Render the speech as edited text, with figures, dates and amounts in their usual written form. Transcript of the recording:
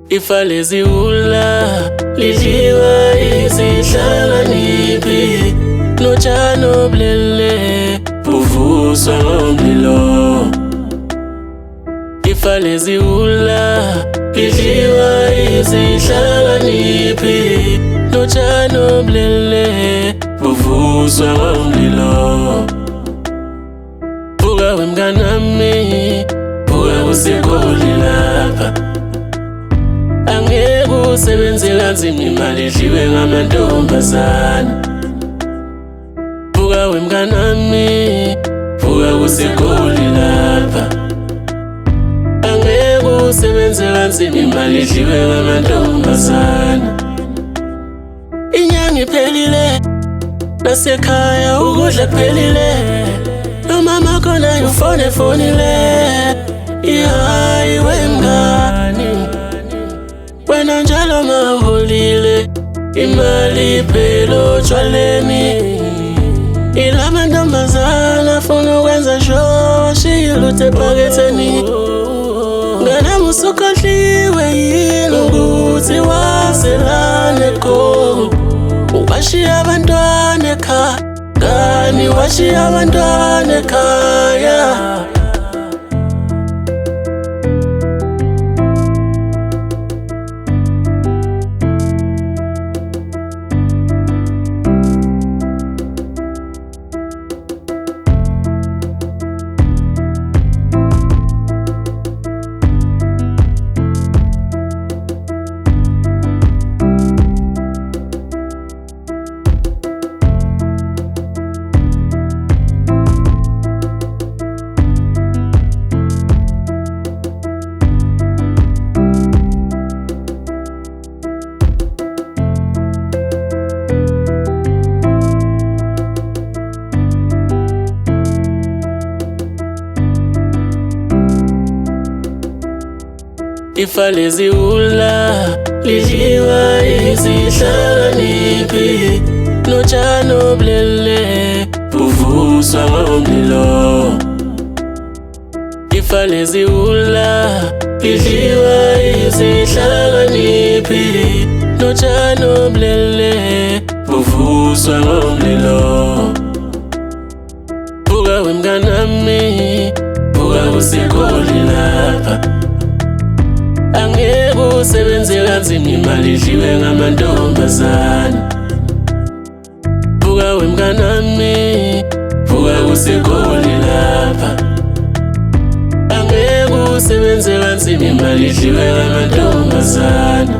Ifa leziwula lidliwa izihlakaniphi, notshani obulele buvuswa ngomlilo. Ifa leziwula lidliwa izihlakaniphi, notshani obulele buvuswa ngomlilo. Vuka wemnganami, vuka kuseGoli lapha. Angeke usebenze kanzima imali idliwe ngamantombazane. Vuka wemnganami, vuka kuseGoli lapha. Angeke usebenze kanzima imali idliwe ngamantombazane. Inyanga iphelile, nasekhaya ukudla kuphelile. Nomama khona ufonile, ihayi wemngani. Wena njalo maholile, imali iphela otshwaleni. Ila mantombazane afuna ukwenza show, washiyile uthe ephaketheni. Mnganami usukhohliwe yini ukuthi waselane qho? Washiya abantwana ekhaya, ngani washiya abantwana ekhaya? Ifa leziwula lidliwa izihlakaniphi, notshani obulele buvuswa ngomlilo. Ifa leziwula lidliwa izihlakaniphi, notshani obulele buvuswa ngomlilo. Vuka wemnganami, vuka kuseGoli lapha. Angeke usebenze kanzima imali idliwe ngamantombazane. Vuka wemnganami, vuka kuseGoli lapha. Angeke usebenze kanzima imali idliwe ngamantombazane.